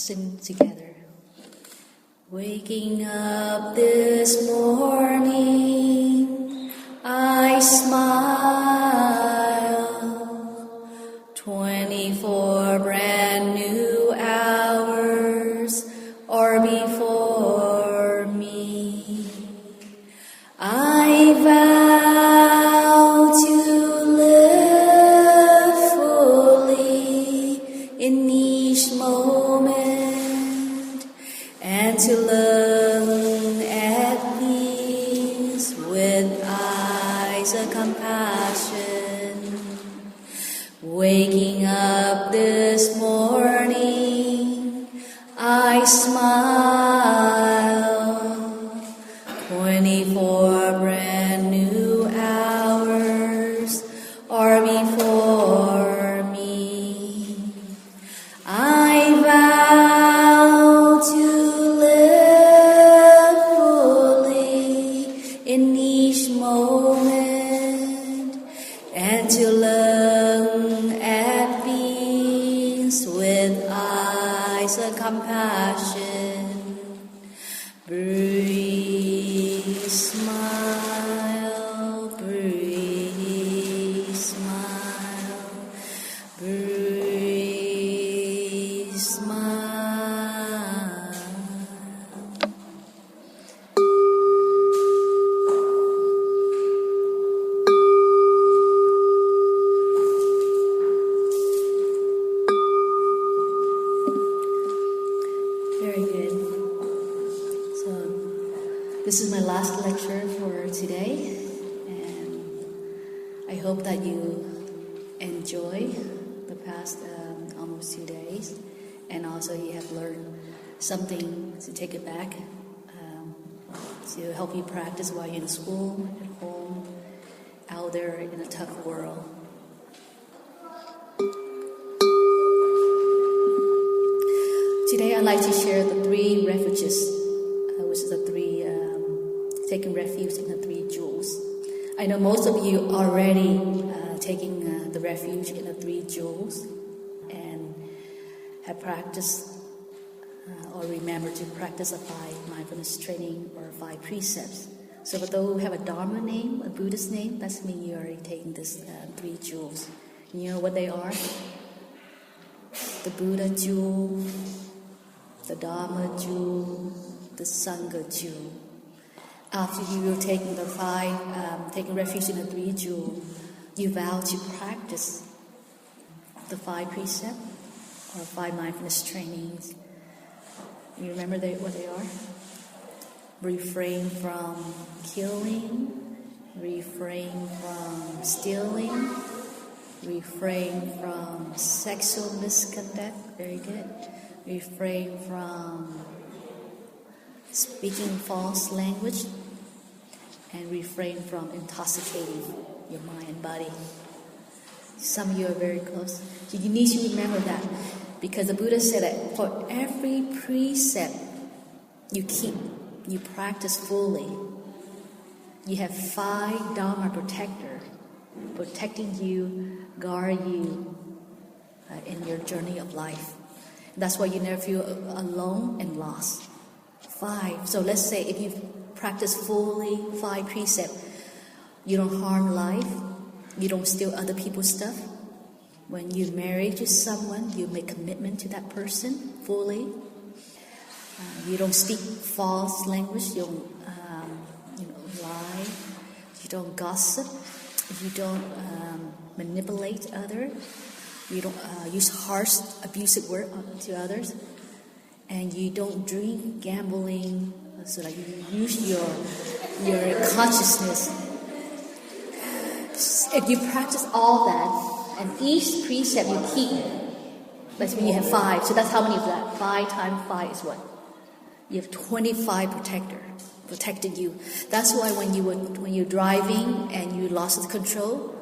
sing together. Waking up this morning, I smile. 24 brand new hours are before me. I vow to live fully in each moment and to learn at peace with eyes of compassion. Waking up this morning, I smile. 24 brand new hours are before me. I vow to live fully in each moment and to learn at peace with eyes of compassion. Breathe, smile, breathe, smile, breathe, smile. Very good. So this is my last lecture for today, and I hope that you enjoy the past almost 2 days, and also you have learned something to take it back to help you practice while you're in school, at home, out there in a tough world. Today I'd like to share the 3 refuges, which is the 3 taking refuge in the 3 jewels. I know most of you already taking the refuge in the 3 jewels and have practiced or remember to practice a 5 mindfulness training or 5 precepts. So for those who have a Dharma name, a Buddhist name, that's mean you're already taking this 3 jewels. You know what they are? The Buddha jewel, the Dharma jewel, the Sangha jewel. After you are taking the 5, taking refuge in the 3 jewel, you vow to practice the 5 precepts or 5 mindfulness trainings. You remember what they are? Refrain from killing, refrain from stealing, refrain from sexual misconduct, very good. Refrain from speaking false language, and refrain from intoxicating your mind and body. Some of you are very close. So you need to remember that, because the Buddha said that for every precept you keep, you practice fully, you have 5 Dharma protectors protecting you, guard you in your journey of life. That's why you never feel alone and lost. 5. So let's say if you practice fully 5 precepts, you don't harm life, you don't steal other people's stuff. When you marry to someone, you make commitment to that person fully. You don't speak false language, you don't lie, you don't gossip, you don't manipulate others, you don't use harsh, abusive words to others, and you don't drink, gambling, so like you use your consciousness. If you practice all that, and each precept you keep, that's when you have 5. So that's how many of that? 5 times 5 is what? You have 25 protecting you. That's why when you're driving and you lost control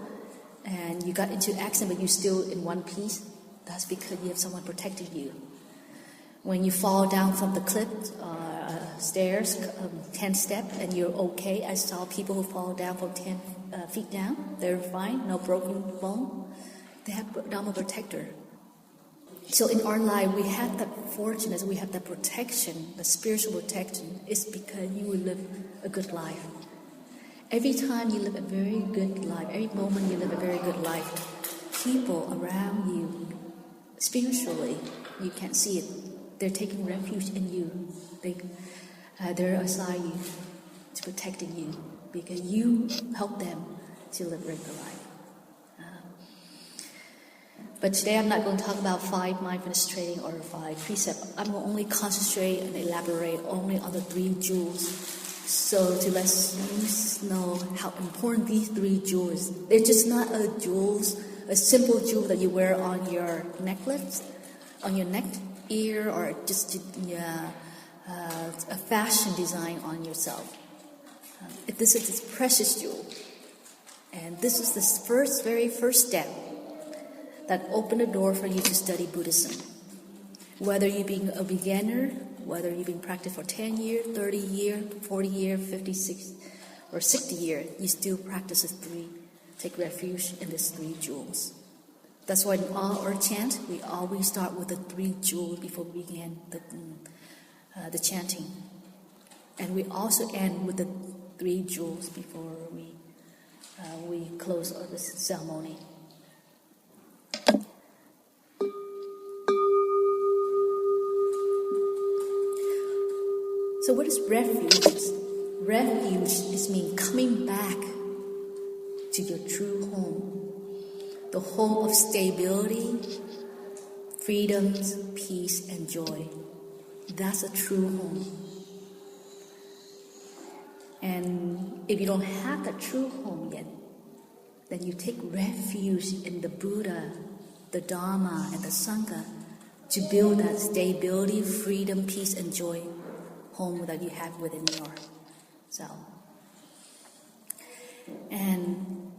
and you got into accident but you're still in one piece, that's because you have someone protecting you. When you fall down from the cliff, stairs, 10 steps, and you're okay. I saw people who fall down from 10 feet down. They're fine, no broken bone. They have Dharma protector. So in our life, we have that fortune, as we have that protection, the spiritual protection, is because you will live a good life. Every time you live a very good life, every moment you live a very good life, people around you, spiritually, you can't see it. They're taking refuge in you. They're aside you, to protecting you, because you help them to live a good life. But today I'm not going to talk about 5 mindfulness training or 5 precepts. I'm going to only concentrate and elaborate only on the 3 jewels. So to let you know how important these 3 jewels. They're just not a simple jewel that you wear on your necklace, on your neck, ear, or just a fashion design on yourself. This is this precious jewel. And this is the very first step that open the door for you to study Buddhism. Whether you're being a beginner, whether you've been practicing for 10 years, 30 years, 40 years, 56 or 60 years, you still practice the 3. Take refuge in these 3 jewels. That's why in all our chant, we always start with the 3 jewels before we begin the chanting. And we also end with the 3 jewels before we close the ceremony. So what is refuge? Refuge is mean coming back to your true home. The home of stability, freedoms, peace, and joy. That's a true home. And if you don't have that true home yet, then you take refuge in the Buddha, the Dharma, and the Sangha to build that stability, freedom, peace, and joy home that you have within yourself. And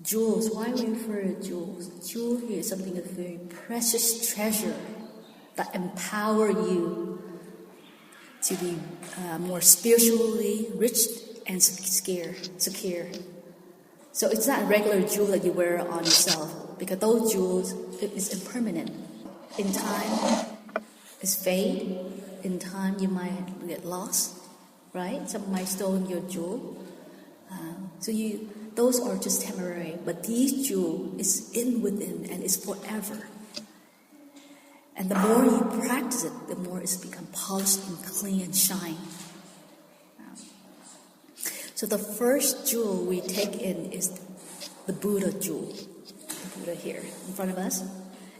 jewels, why we refer to jewels? Jewel here is something that's a very precious treasure that empower you to be more spiritually rich and secure. So it's not a regular jewel that you wear on yourself, because those jewels is impermanent. In time, it's fade. In time, you might get lost, right? Someone might steal your jewel. Those are just temporary, but these jewels is within and is forever. And the more you practice it, the more it's become polished and clean and shine. So the first jewel we take in is the Buddha jewel. The Buddha here in front of us.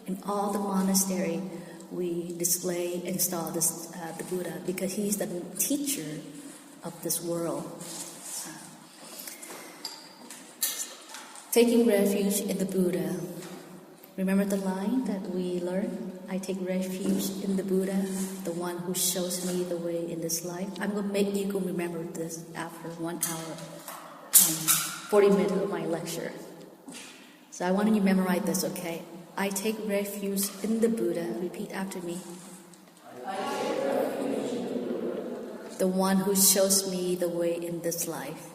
In all the monastery, we display and install the Buddha, because he's the teacher of this world. Taking refuge in the Buddha. Remember the line that we learned? I take refuge in the Buddha, the one who shows me the way in this life. I'm going to make you remember this after 1 hour and 40 minutes of my lecture. So I want you to memorize this, okay? I take refuge in the Buddha. Repeat after me. I take refuge in the Buddha, the one who shows me the way in this life.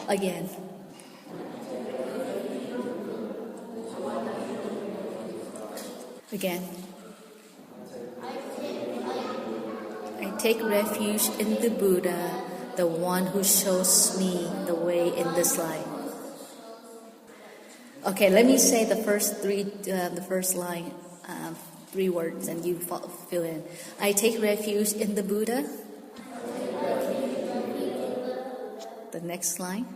Again. Again. I take refuge in the Buddha, the one who shows me the way in this life. Okay, let me say the first line, 3 words, and you fill in. I take refuge in the Buddha. The next line.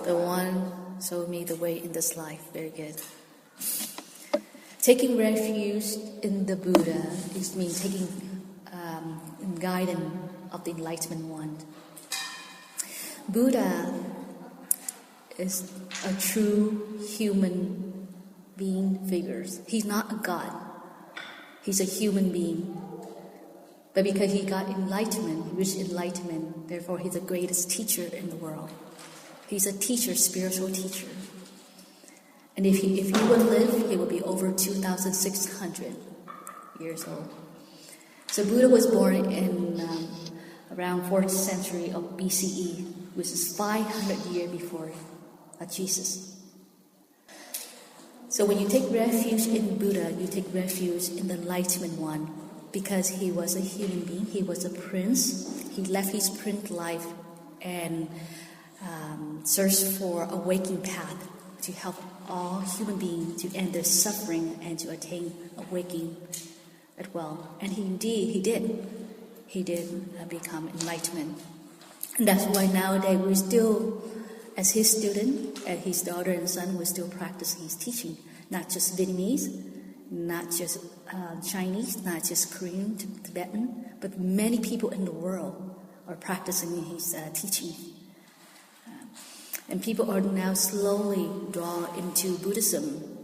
The one showed me the way in this life. Very good. Taking refuge in the Buddha means taking guidance of the enlightenment one. Buddha is a true human being figure. He's not a god. He's a human being. But because he got enlightenment, rich enlightenment, therefore he's the greatest teacher in the world. He's a teacher, spiritual teacher. And if he would live, he would be over 2,600 years old. So Buddha was born in around 4th century of BCE, which is 500 years before Jesus. So when you take refuge in Buddha, you take refuge in the enlightenment one, because he was a human being, he was a prince. He left his prince life and searched for a waking path to help all human beings to end their suffering and to attain awakening as well. And he did. He did become enlightenment. And that's why nowadays we still, as his student, and his daughter and son, we still practice his teaching. Not just Vietnamese, not just Chinese, not just Korean, Tibetan, but many people in the world are practicing his teaching. And people are now slowly drawn into Buddhism.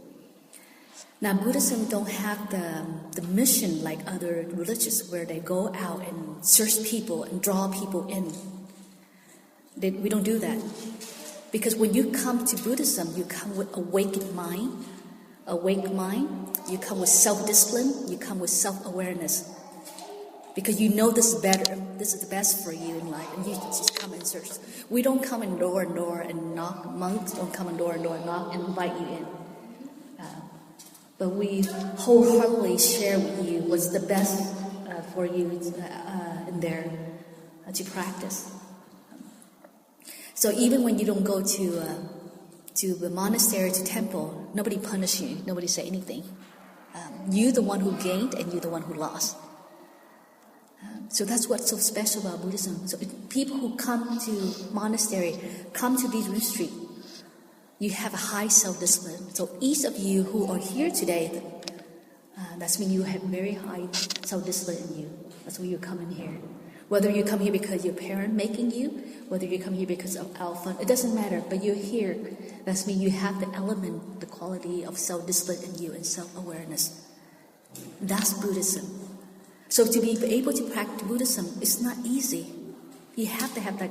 Now, Buddhism don't have the mission like other religions where they go out and search people and draw people in. We don't do that. Because when you come to Buddhism, you come with awake mind, you come with self-discipline, you come with self-awareness. Because you know this is better, this is the best for you in life, and you just come and search. We don't come in door and knock. Monks don't come in door and knock and invite you in. But we wholeheartedly share with you what's the best for you in there to practice. So even when you don't go to the monastery, to temple, nobody punish you, nobody say anything. You're the one who gained and you're the one who lost. So that's what's so special about Buddhism. So people who come to monastery, come to these retreats, you have a high self-discipline. So each of you who are here today, that's mean you have very high self-discipline in you. That's why you come in here. Whether you come here because your parent making you, whether you come here because of our fun, it doesn't matter. But you're here. That's mean you have the element, the quality of self-discipline in you and self-awareness. That's Buddhism. So to be able to practice Buddhism, it's not easy. You have to have that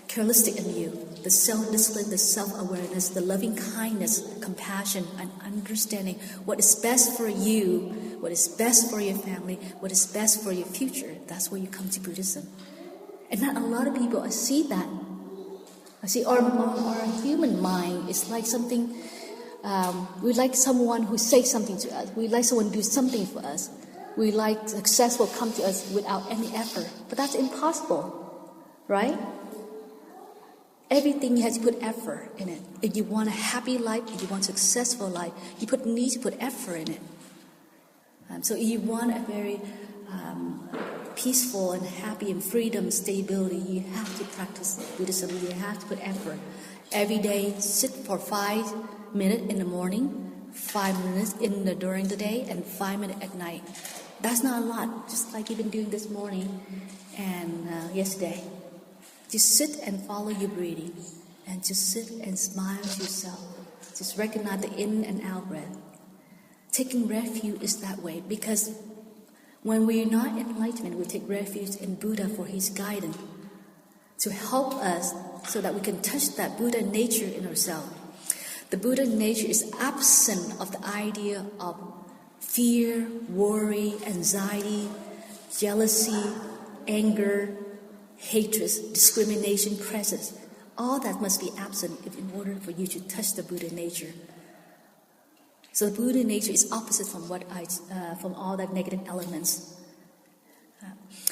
characteristic in you, the self-discipline, the self-awareness, the loving kindness, compassion, and understanding what is best for you, what is best for your family, what is best for your future. That's where you come to Buddhism. And not a lot of people see that. I see our human mind is like something, we like someone who says something to us. We like someone to do something for us. We like successful come to us without any effort. But that's impossible, right? Everything you have to put effort in it. If you want a happy life, if you want a successful life, you need to put effort in it. So if you want a very peaceful and happy and freedom, stability, you have to practice Buddhism. You have to put effort. Every day, sit for 5 minutes in the morning, 5 minutes during the day, and 5 minutes at night. That's not a lot, just like you've been doing this morning and yesterday. Just sit and follow your breathing, and just sit and smile to yourself. Just recognize the in and out breath. Taking refuge is that way, because when we're not enlightened, we take refuge in Buddha for his guidance, to help us so that we can touch that Buddha nature in ourselves. The Buddha nature is absent of the idea of fear, worry, anxiety, jealousy, anger, hatred, discrimination, prejudice. All that must be absent in order for you to touch the Buddha nature. So the Buddha nature is opposite from from all that negative elements.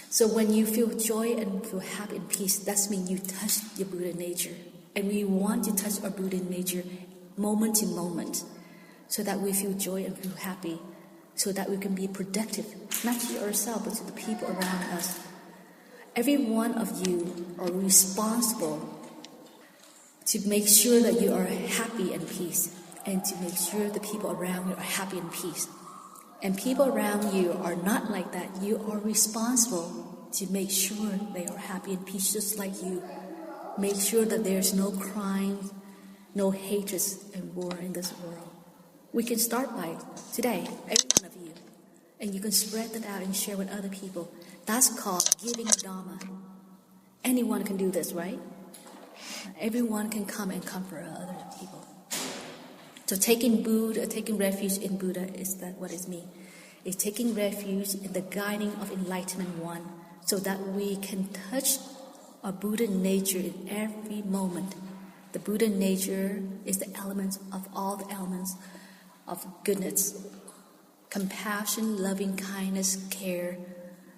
So when you feel joy and feel happy and peace, that means you touch your Buddha nature. And we want to touch our Buddha nature moment to moment, so that we feel joy and feel happy, so that we can be productive, not to ourselves, but to the people around us. Every one of you are responsible to make sure that you are happy and peace, and to make sure the people around you are happy and peace. And people around you are not like that. You are responsible to make sure they are happy and peace, just like you. Make sure that there's no crime, no hatred and war in this world. We can start by today, every one of you. And you can spread that out and share with other people. That's called giving Dharma. Anyone can do this, right? Everyone can come and comfort other people. So taking refuge in Buddha is that what it means. It's taking refuge in the guiding of enlightenment one, so that we can touch our Buddha nature in every moment. The Buddha nature is the elements of all the elements of goodness, compassion, loving kindness, care,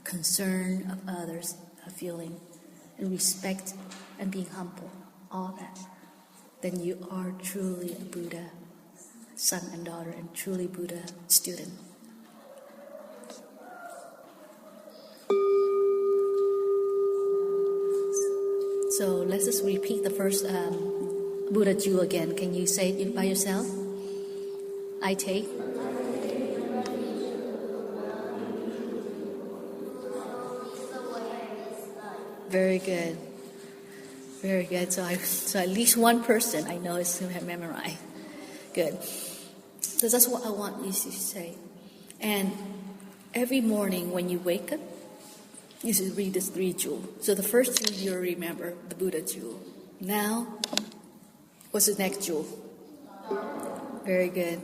concern of others, a feeling, and respect, and being humble, all that, then you are truly a Buddha son and daughter, and truly Buddha student. So let's just repeat the first Buddha jewel again. Can you say it by yourself? I take. Very good. Very good. So at least one person I know is going to have memorized. Good. So that's what I want you to say. And every morning when you wake up, you should read this 3 jewel. So the first jewel you'll remember, the Buddha jewel. Now, what's the next jewel? Very good.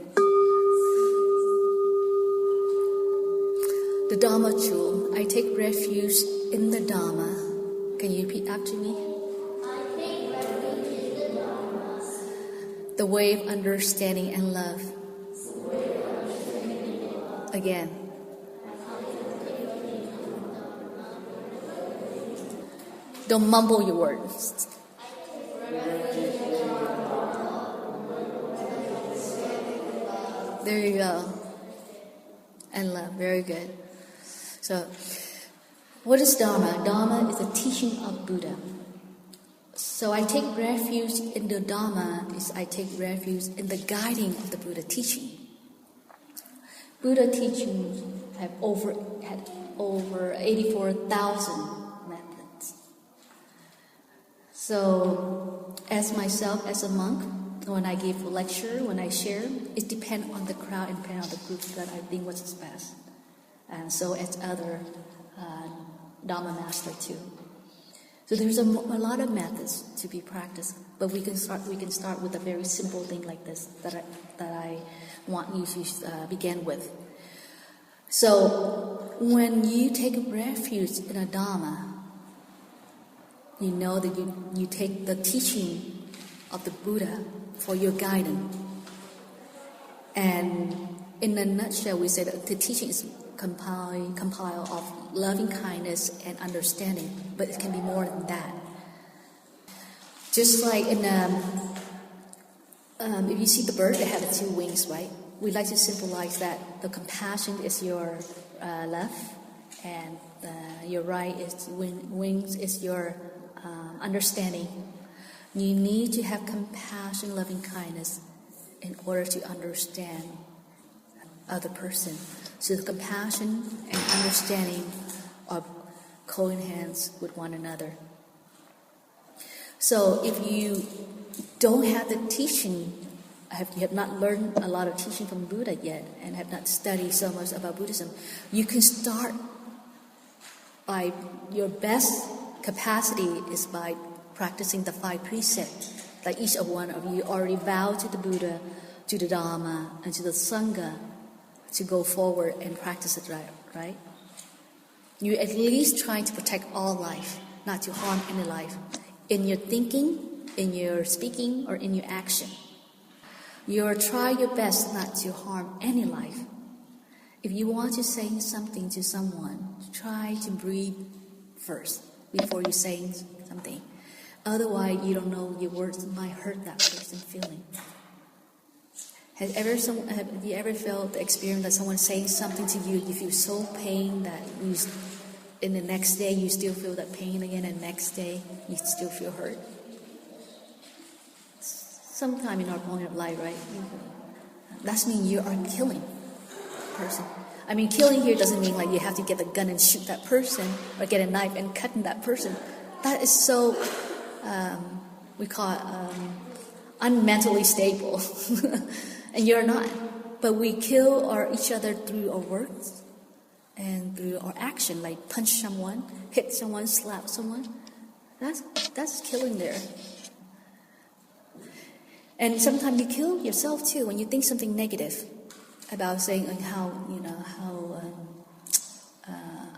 The Dharma jewel. I take refuge in the Dharma. Can you repeat after me? I take refuge in the Dharma. The way of understanding and love. Again. Don't mumble your words. There you go. And love. Very good. So, what is Dharma? Dharma is a teaching of Buddha. So I take refuge in the Dharma is I take refuge in the guiding of the Buddha teaching. Buddha teachings had over 84,000 methods. So as myself, as a monk, when I give a lecture, when I share, it depends on the crowd and depends on the group that I think was best. And so as other Dharma master too. So there's a lot of methods to be practiced, but we can start with a very simple thing like this that I want you to begin with. So when you take refuge in a Dharma, you know that you take the teaching of the Buddha for your guidance. And in a nutshell, we say that the teaching is compiled of loving kindness and understanding, but it can be more than that. Just like in if you see the bird that has 2 wings, right? We like to symbolize that the compassion is your left, and your right is wings is your understanding. You need to have compassion, loving kindness, in order to understand other person. So the compassion and understanding are co-enhanced with one another. So if you don't have the teaching, you have not learned a lot of teaching from Buddha yet, and have not studied so much about Buddhism, you can start by your best capacity is by practicing the 5 precepts that each one of you already vowed to the Buddha, to the Dharma, and to the Sangha to go forward and practice it right? You at least trying to protect all life, not to harm any life, in your thinking, in your speaking, or in your action. You try your best not to harm any life. If you want to say something to someone, try to breathe first before you say something. Otherwise, you don't know your words might hurt that person's feeling. Have you ever felt the experience that someone saying something to you, you feel so pain that in the next day you still feel that pain again, and next day you still feel hurt? Sometime in our point of life, right? That means you are killing a person. I mean, killing here doesn't mean like you have to get a gun and shoot that person, or get a knife and cut that person. That is so, we call it unmentally stable. And you're not. But we kill each other through our words and through our action, like punch someone, hit someone, slap someone. That's killing there. And sometimes you kill yourself too when you think something negative about saying how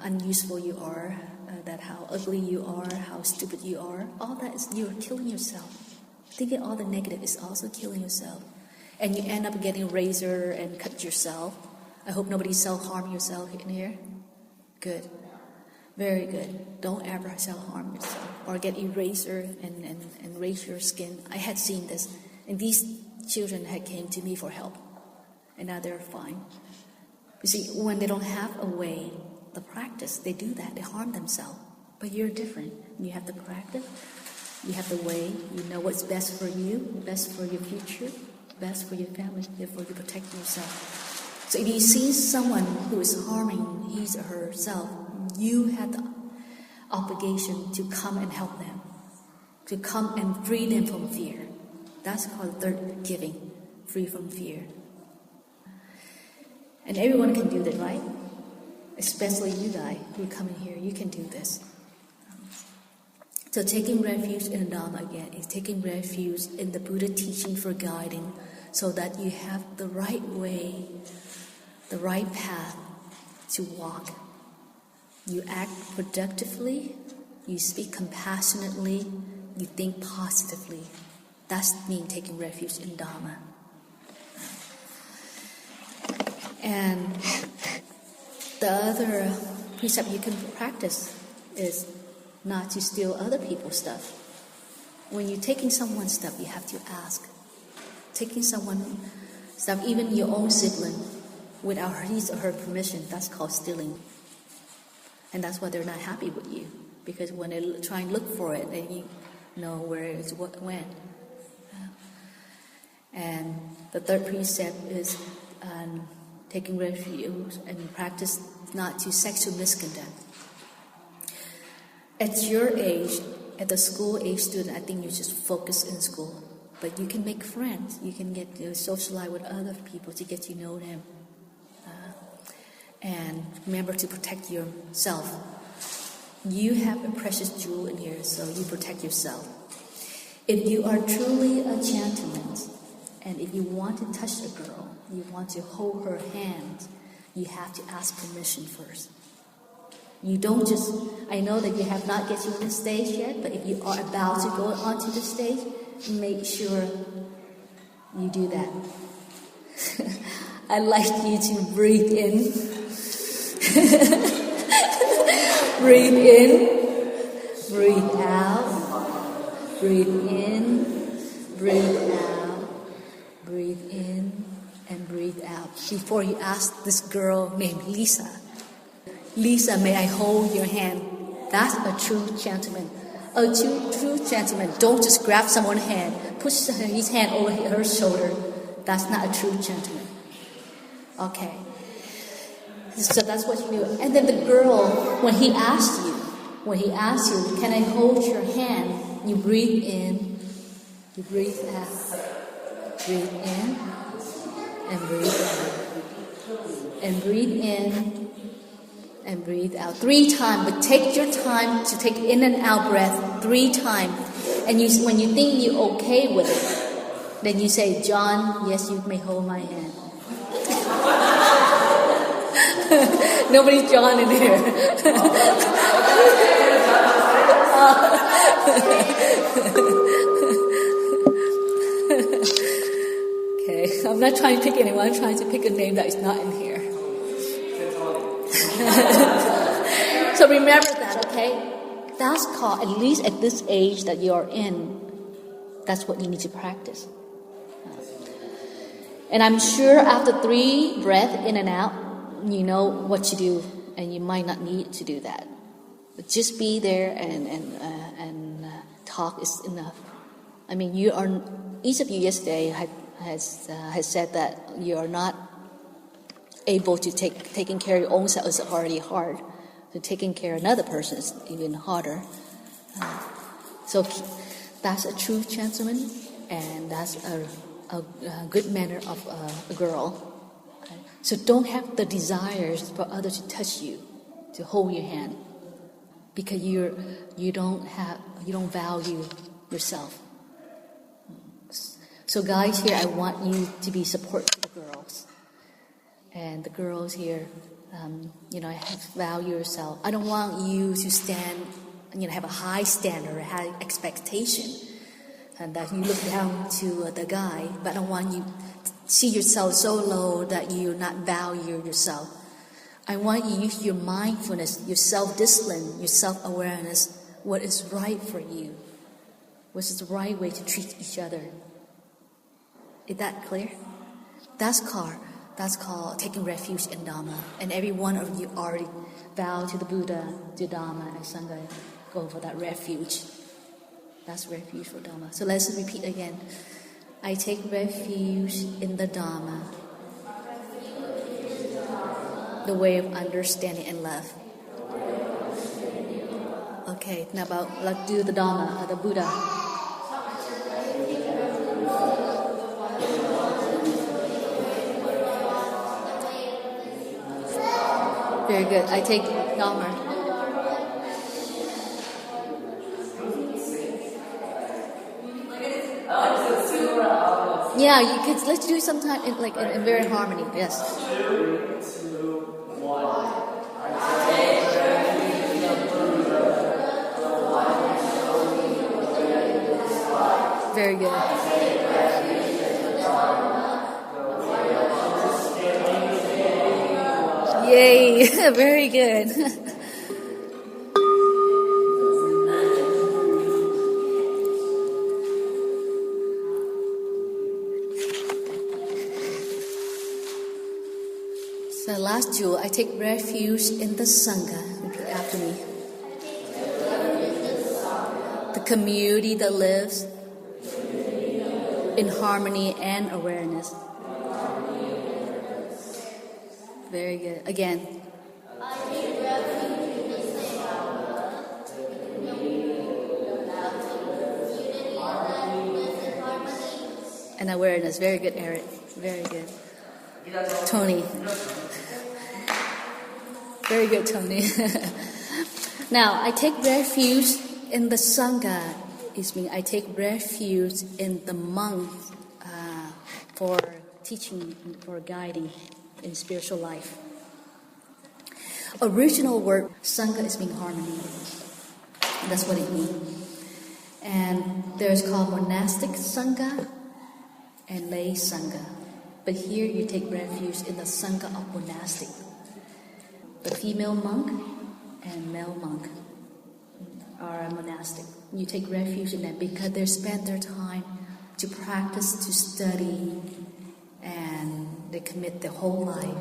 unuseful you are, that how ugly you are, how stupid you are. All that is you're killing yourself. Thinking all the negative is also killing yourself. and you end up getting razor and cut yourself. I hope nobody self-harm yourself in here. Good. Very good. Don't ever self-harm yourself or get eraser and raise your skin. I had seen this, and these children had came to me for help, and now they're fine. You see, when they don't have a way, the practice, they do that. They harm themselves. But you're different. You have the practice. You have the way. You know what's best for you, best for your future, best for your family. Therefore, you protect yourself. So if you see someone who is harming his or herself, you have the obligation to come and help them, to come and free them from fear. That's called third giving, free from fear. And everyone can do that, right? Especially you guys who come in here, you can do this. So taking refuge in the Dharma again is taking refuge in the Buddha teaching for guiding, so that you have the right way, the right path to walk. You act productively, you speak compassionately, you think positively. That's mean taking refuge in Dharma. And the other precept you can practice is not to steal other people's stuff. When you're taking someone's stuff, you have to ask. Taking someone's stuff, even your own sibling, without his or her permission, that's called stealing. And that's why they're not happy with you. Because when they try and look for it, they know where it went. And the third precept is taking refuge and practice not to sexual misconduct. At your age, at the school age student, I think you just focus in school. But you can make friends. You can get to socialize with other people to get to know them. And remember to protect yourself. You have a precious jewel in here, so you protect yourself. If you are truly a gentleman, and if you want to touch a girl, you want to hold her hand, you have to ask permission first. You don't just, I know that you have not get you on the stage yet, but if you are about to go onto the stage, make sure you do that. I'd like you to breathe in. Breathe in, breathe out, breathe in, breathe out, breathe in, and breathe out. Before you ask this girl named Lisa, Lisa, may I hold your hand? That's a true gentleman. A true gentleman don't just grab someone's hand, push his hand over her shoulder. That's not a true gentleman. Okay. So that's what you do. And then the girl, when he asks you, can I hold your hand? You breathe in, you breathe out. Breathe in, and breathe out. And breathe in, and breathe out. 3 times, but take your time to take in and out breath 3 times. And when you think you're okay with it, then you say, John, yes, you may hold my hand. Nobody's John in here. Okay, I'm not trying to pick anyone. I'm trying to pick a name that is not in here. So remember that, okay? That's called, at least at this age that you're in, that's what you need to practice. And I'm sure after 3 breaths in and out, you know what to do, and you might not need to do that. But just be there and talk is enough. I mean, each of you yesterday has said that you are not able to taking care of your own self is already hard. So taking care of another person is even harder. So that's a true gentleman, and that's a good manner of a girl. So don't have the desires for others to touch you, to hold your hand, because you don't value yourself. So guys here, I want you to be supportive to the girls, and the girls here, value yourself. I don't want you to stand, have a high standard, high expectation. and that you look down to the guy, but I don't want you to see yourself so low that you not value yourself. I want you to use your mindfulness, your self-discipline, your self-awareness, what is right for you, what is the right way to treat each other. Is that clear? That's called taking refuge in Dharma. And every one of you already vow to the Buddha, to Dharma, and Sangha, go for that refuge. That's refuge for Dharma. So let's repeat again. I take refuge in the Dharma, the way of understanding and love. Okay, now let's do the Dharma, the Buddha. Very good. I take Dharma. Yeah, you could. Let's do it sometime in very harmony. Yes. 3, 2, 1. Very good. Yay! Very good. So last jewel, I take refuge in the Sangha. Repeat after me. The community that lives in harmony and awareness. Very good. Again. I take refuge in the Sangha, and awareness. Very good, Eric. Very good. Tony. Very good, Tony. Now, I take refuge in the Sangha. It means I take refuge in the monk for teaching, for guiding in spiritual life. Original word Sangha is mean harmony. That's what it means. And there's called monastic Sangha and lay Sangha. But here you take refuge in the Sangha of monastic. The female monk and male monk are monastic. You take refuge in them because they spend their time to practice, to study, and they commit their whole life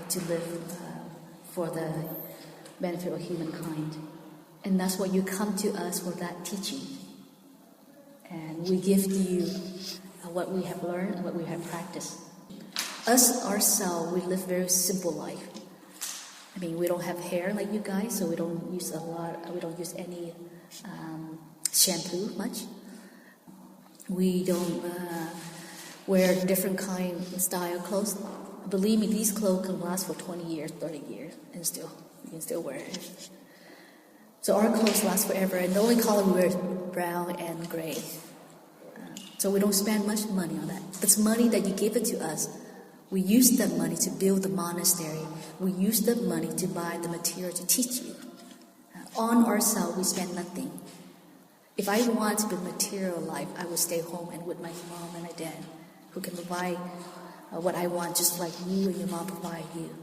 to live for the benefit of humankind. And that's why you come to us for that teaching. And we give to you what we have learned and what we have practiced. Us, ourselves, we live very simple life. I mean, we don't have hair like you guys, so we don't use any shampoo much. We don't wear different kind of style clothes. Believe me, these clothes can last for 20 years, 30 years, and you can still wear it. So our clothes last forever, and the only color we wear is brown and gray. So we don't spend much money on that. That's money that you give it to us. We use that money to build the monastery. We use that money to buy the material to teach you. On ourselves, we spend nothing. If I want to build material life, I would stay home and with my mom and my dad, who can provide what I want, just like you and your mom provide you.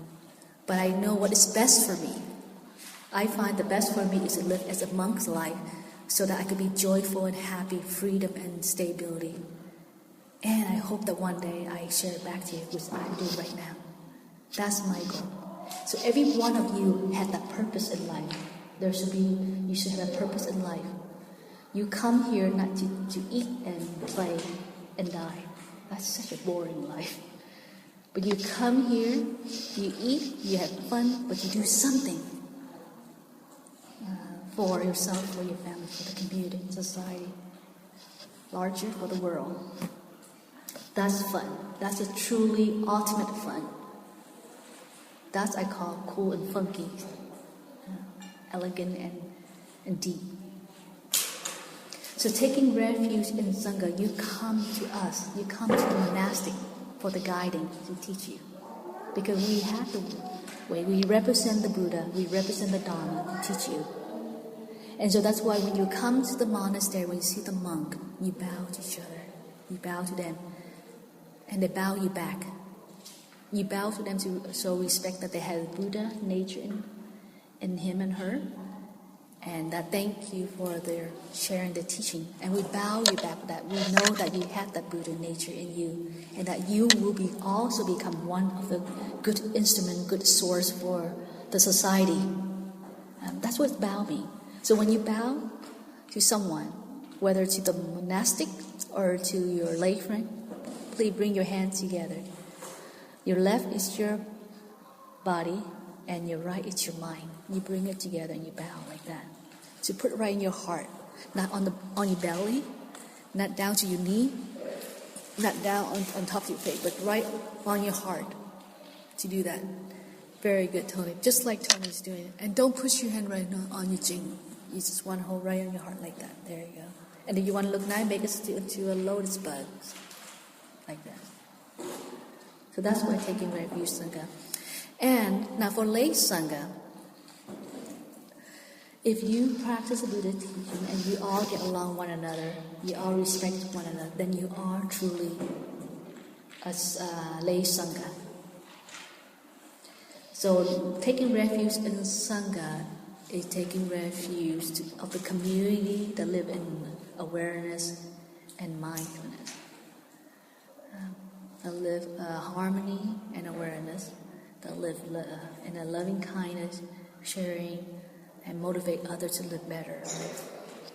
But I know what is best for me. I find the best for me is to live as a monk's life, so that I could be joyful and happy, freedom and stability. And I hope that one day I share it back to you, which I do right now. That's my goal. So every one of you had that purpose in life. You should have a purpose in life. You come here not to eat and play and die. That's such a boring life. But you come here, you eat, you have fun, but you do something for yourself, for your family, for the community, society, larger for the world. That's fun. That's a truly ultimate fun. That's I call cool and funky, elegant and deep. So taking refuge in Sangha, you come to us, you come to the monastic for the guiding to teach you. Because we have the way, we represent the Buddha, we represent the Dharma to teach you. And so that's why when you come to the monastery, when you see the monk, you bow to each other. You bow to them. And they bow you back. You bow to them to show respect that they have Buddha nature in him and her. And that thank you for their sharing the teaching. And we bow you back that we know that you have that Buddha nature in you. And that you will also become one of the good instrument, good source for the society. That's what bow means. So when you bow to someone, whether to the monastic or to your lay friend, please bring your hands together. Your left is your body and your right is your mind. You bring it together and you bow like that. So put it right in your heart, not on your belly, not down to your knee, not down on top of your face, but right on your heart to do that. Very good, Tony. Just like Tony's doing it. And don't push your hand right now on your chin. You just want to hold right on your heart like that. There you go. And if you want to look nice, make it into a lotus bud. Like that. So that's why taking refuge Sangha. And now for lay Sangha, if you practice the Buddha teaching and you all get along one another, you all respect one another, then you are truly a lay Sangha. So taking refuge in Sangha is taking refuge of the community that live in awareness and mindfulness. That live harmony and awareness. That live in a loving kindness, sharing, and motivate others to live better.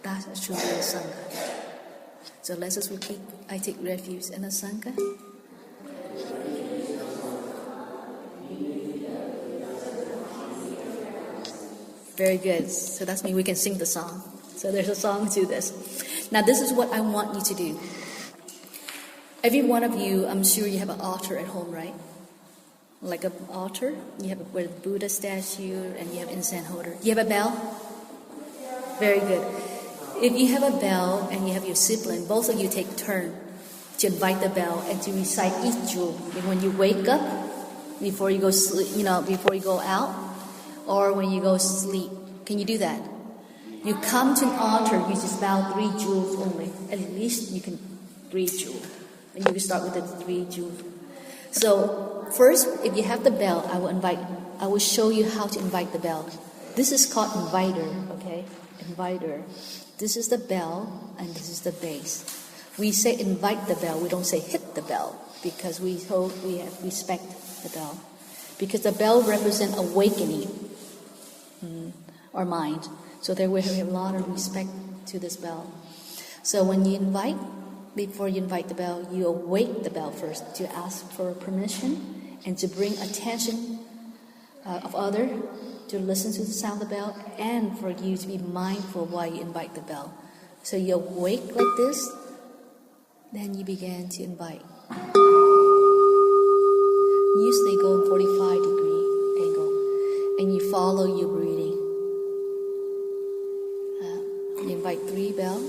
That's truly a Sangha. So let's just repeat, I take refuge in a Sangha. Very good. So that means we can sing the song. So there's a song to this. Now this is what I want you to do. Every one of you, I'm sure you have an altar at home, right? Like an altar. You have a Buddha statue and you have incense holder. You have a bell? Very good. If you have a bell and you have your sibling, both of you take turn to invite the bell and to recite each jewel. When you wake up, before you go sleep, before you go out, or when you go sleep. Can you do that? You come to an altar, you just bow 3 jewels only. At least you can 3 jewels. And you can start with the 3 jewels. So first, if you have the bell, I will show you how to invite the bell. This is called inviter, okay? Inviter. This is the bell and this is the base. We say invite the bell, we don't say hit the bell because we have respect the bell. Because the bell represents awakening our mind. So there we have a lot of respect to this bell. So when you invite, before you invite the bell, you awake the bell first to ask for permission and to bring attention of others to listen to the sound of the bell and for you to be mindful while you invite the bell. So you awake like this, then you begin to invite. Usually go in 45-degree angle and you follow your breathing. You invite 3 bells.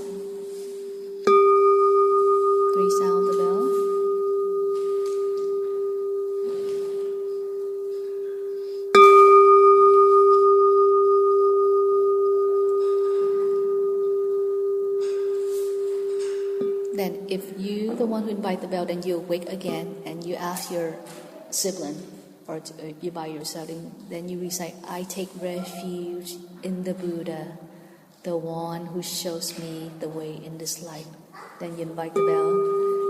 3 sound of the bell. Then if you the one who invite the bell, then you awake again and you ask your sibling or you by yourself, and then you recite, I take refuge in the Buddha, the one who shows me the way in this life. Then you invite the bell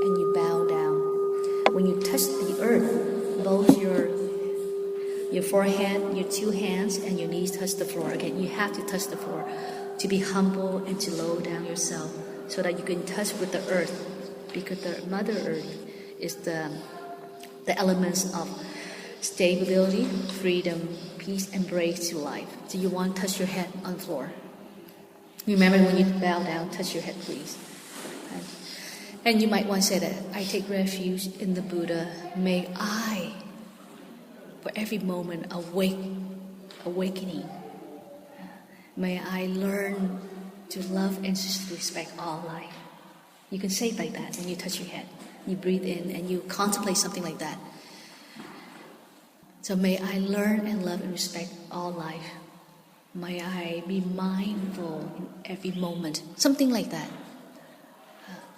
and you bow down. When you touch the earth, both your forehead, your 2 hands, and your knees touch the floor. Again, you have to touch the floor to be humble and to lower down yourself so that you can touch with the earth, because the Mother Earth is the elements of stability, freedom, peace, and grace to life. So you want to touch your head on the floor. Remember, when you bow down, touch your head, please. And you might want to say that, I take refuge in the Buddha. May I, for every moment, awakening. May I learn to love and respect all life. You can say it like that when you touch your head. You breathe in and you contemplate something like that. So may I learn and love and respect all life. May I be mindful in every moment. Something like that.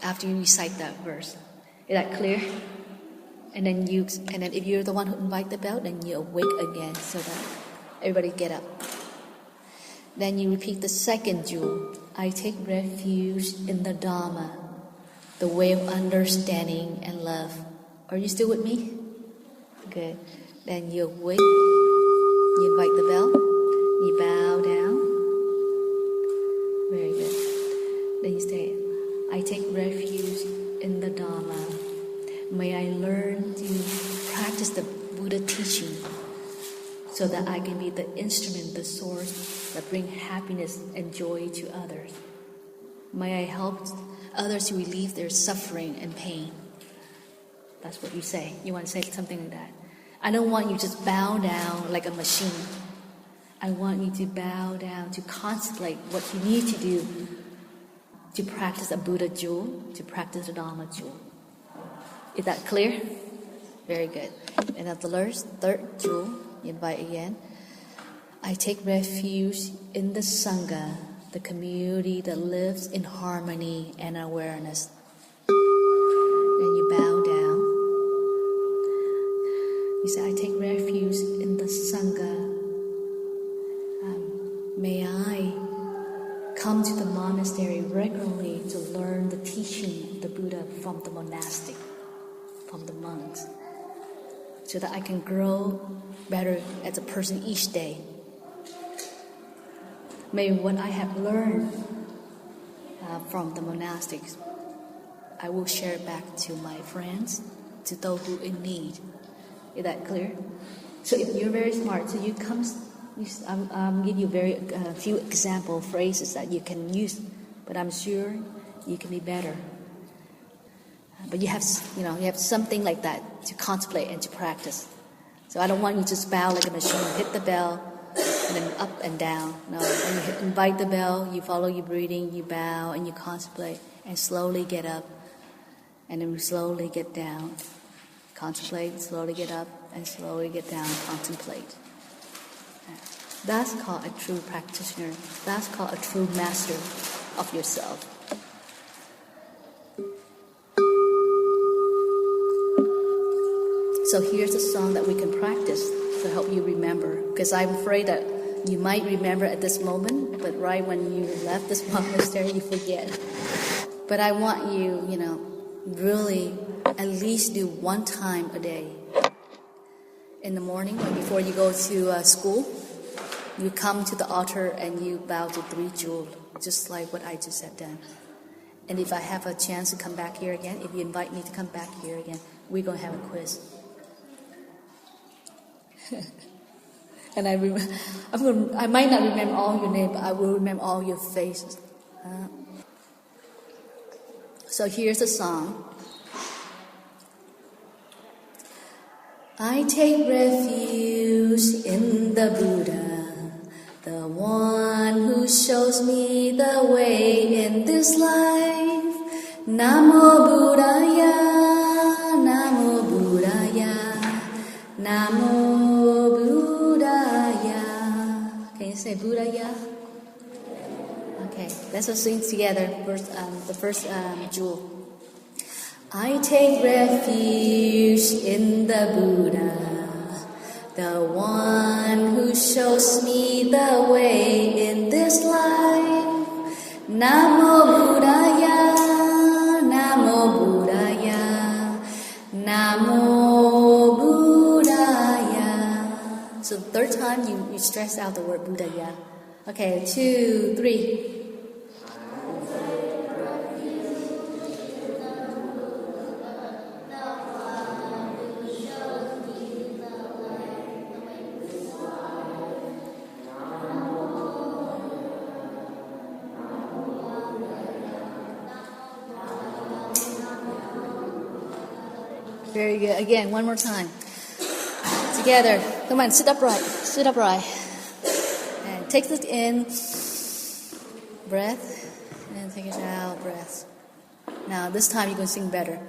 After you recite that verse. Is that clear? And then if you're the one who invite the bell, then you awake again so that everybody get up. Then you repeat the second jewel. I take refuge in the Dharma, the way of understanding and love. Are you still with me? Good. Then you awake, you invite the bell, you bow down. Very good. Then you say, I take refuge in the Dharma. May I learn to practice the Buddha teaching so that I can be the instrument, the source that bring happiness and joy to others. May I help others to relieve their suffering and pain. That's what you say. You want to say something like that. I don't want you to just bow down like a machine. I want you to bow down, to contemplate what you need to do to practice a Buddha jewel, to practice a Dharma jewel. Is that clear? Very good. And at the third jewel, you invite again. I take refuge in the Sangha, the community that lives in harmony and awareness. Then you bow down. You say, I take refuge in the Sangha. May I come to the monastery regularly to learn the teaching of the Buddha from the monastic, from the monks, so that I can grow better as a person each day. May what I have learned from the monastics, I will share back to my friends, to those who in need. Is that clear? So if you're very smart, so you come, give you very few example phrases that you can use, but I'm sure you can be better. But you have something like that to contemplate and to practice. So I don't want you to just bow like a machine, hit the bell, and then up and down. No, when you invite the bell, you follow your breathing, you bow and you contemplate, and slowly get up, and then slowly get down. Contemplate, slowly get up, and slowly get down, contemplate. That's called a true practitioner. That's called a true master of yourself. So here's a song that we can practice to help you remember. Because I'm afraid that you might remember at this moment, but right when you left this monastery, you forget. But I want you, really at least do one time a day. In the morning, before you go to school, you come to the altar and you bow to 3 jewels, just like what I just have done. And if I have a chance to come back here again, if you invite me to come back here again, we're going to have a quiz. And I might not remember all your name, but I will remember all your faces. So here's a song. I take refuge in the Buddha, the one who shows me the way in this life. Namo Buddhaya, Namo Buddhaya, Namo Buddhaya. Can you say Buddhaya? Okay, let's all sing together. The first jewel. I take refuge in the Buddha, the one who shows me the way in this life. Namo Buddhaya, Namo Buddhaya, Namo Buddhaya. So the third time you stress out the word Buddhaya. Okay, 2, 3. Very good. Again, one more time. Together. Come on, sit upright. Sit upright. And take this in. Breath. And take it out. Breath. Now, this time you're going to sing better.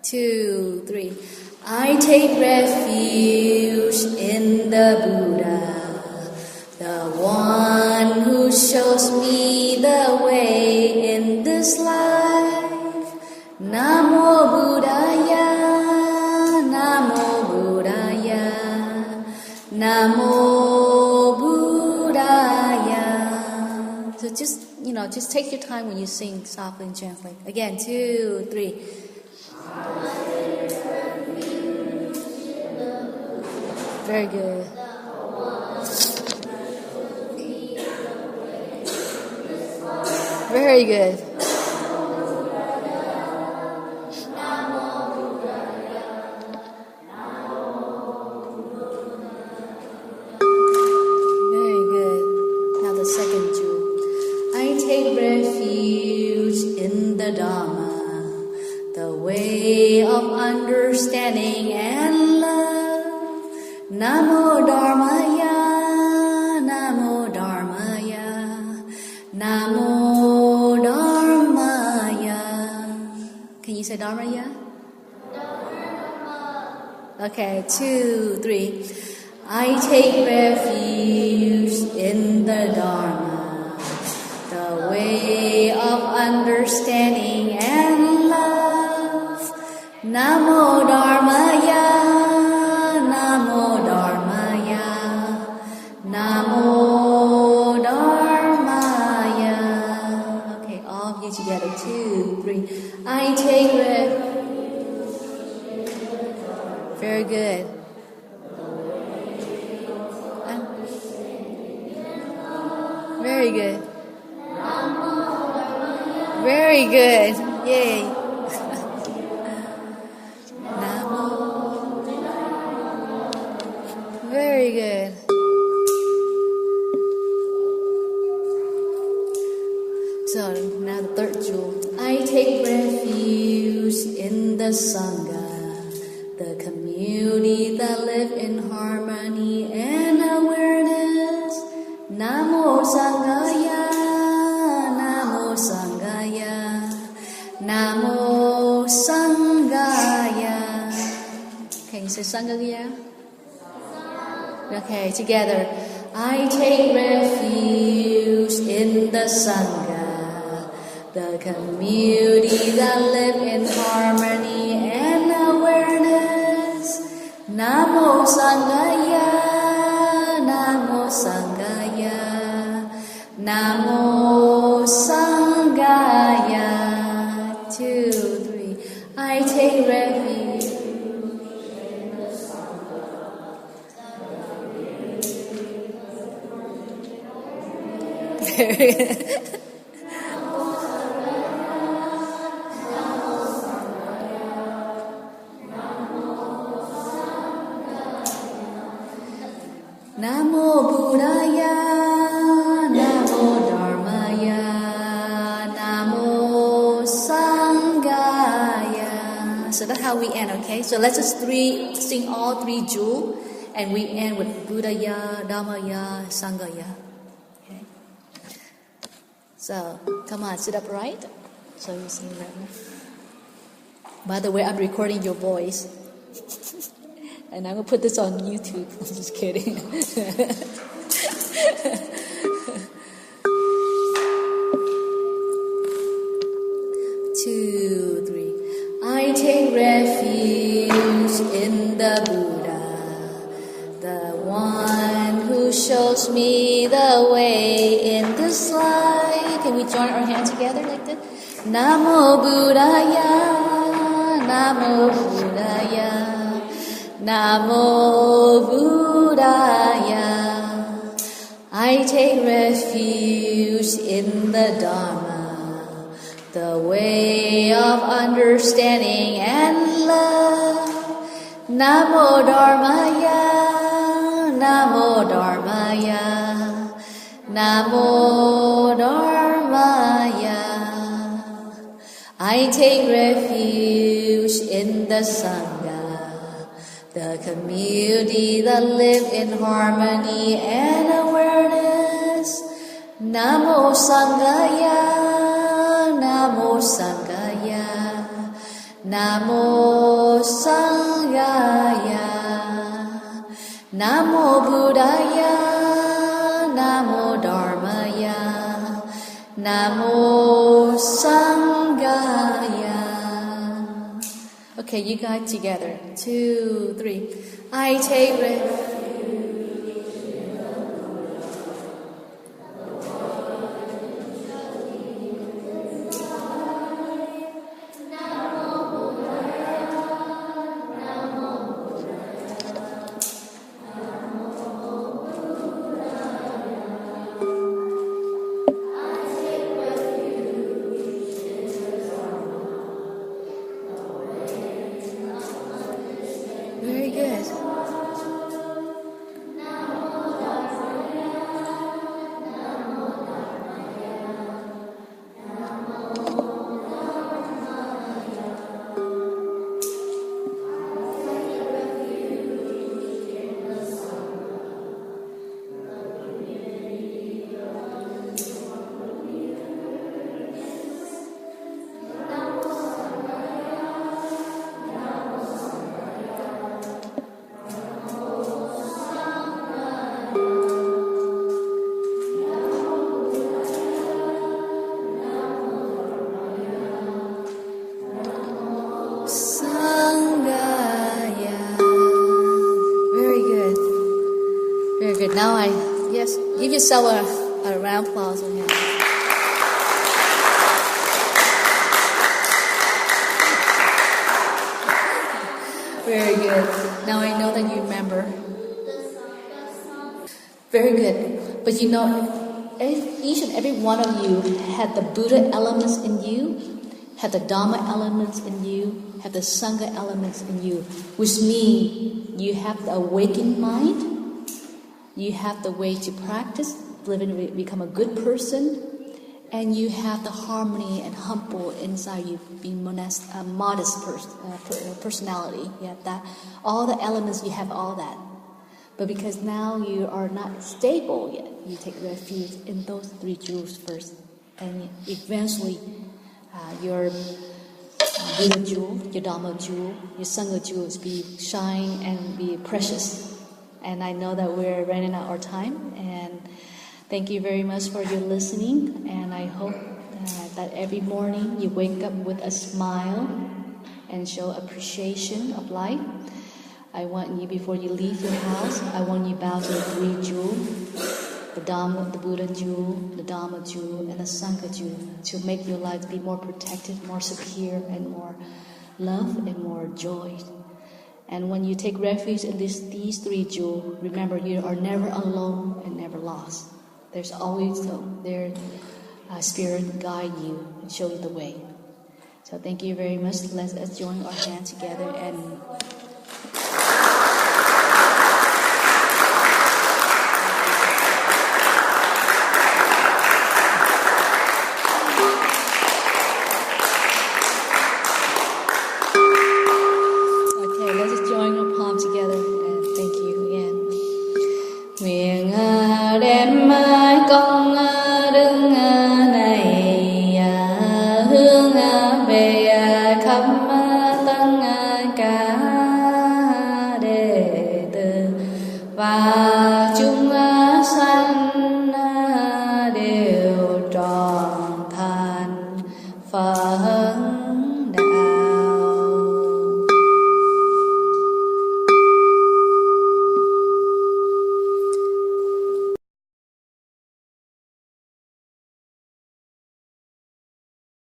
2, 3. I take refuge in the Buddha, the one shows me the way in this life. Namo Buddhaya, Namo Buddhaya, Namo Buddhaya. So just take your time when you sing softly and gently. Again, 2, 3. Very good. Very good. Very good. Now the second jewel. I take refuge in the Dharma, the way of understanding and love. Namo Dharmaya, Namo Dharmaya, Namo Dharmaya. Can you say Dharmaya? Okay, 2, 3. I take refuge in the Dharma, the way of understanding and love. Namo Dharmaya, Namo Dharmaya, Namo Dharmaya. Okay, all of you together. 2, 3. I take refuge. Very good. Very good. Very good. Yay. Very good. So now the third jewel. I take refuge in the Sangha, the community that live in harmony and awareness. Namo Sanghaya, Namo Sanghaya, Namo Sanghaya. Can you say Sanghaya? Okay, together. I take refuge in the Sangha, the community that live in harmony and awareness. Namo Sanghaya, Namo Sanghaya, Namo Sanghaya. 2, 3. I take refuge. Namo Buddhaya, Namo Dharmaya, Namo Sanghaya. So that's how we end, okay? So let's just sing all 3 jewels, and we end with Buddhaya, Dharmaya, Sanghaya. Okay? So come on, sit upright. So you sing right now. By the way, I'm recording your voice. And I'm going to put this on YouTube. I'm just kidding. 2, 3. I take refuge in the Buddha, the one who shows me the way in this life. Can we join our hands together like this? Namo Buddhaya, Namo Buddhaya, Namo Buddhaya. I take refuge in the Dharma, the way of understanding and love. Namo Dharmaya, Namo Dharmaya, Namo Dharmaya. I take refuge in the Sangha, the community that live in harmony and awareness. Namo Sanghaya, Namo Sanghaya, Namo Sanghaya. Namo Buddhaya, Namo Dharmaya, Namo Sanghaya. Okay, you guys together. 2, 3. I take refuge. Very good. Sanghaya. Very good. Very good. Now yes, give yourself a round of applause. Okay. Very good. Now I know that you remember. Very good. But you know, each and every one of you had the Buddha elements in you, had the Dharma elements in you, have the Sangha elements in you, which means you have the awakened mind, you have the way to practice, become a good person, and you have the harmony and humble inside you, being modest personality. You have that, all the elements, you have all that. But because now you are not stable yet, you take refuge in those 3 jewels first, and eventually your Buddha jewel, your Dharma jewel, your Sangha jewels be shine and be precious. And I know that we're running out of time, and thank you very much for your listening, and I hope that every morning you wake up with a smile and show appreciation of life. I want you, before you leave your house, I want you to bow to the 3 jewels, the Dharma, the Buddha jewel, the Dharma jewel, and the Sangha jewel, to make your life be more protected, more secure, and more love and more joy. And when you take refuge in these 3 jewels, remember you are never alone and never lost. There's always their spirit guide you and show you the way. So thank you very much. Let's join our hands together and và chúng sanh đều tròn thành Phật.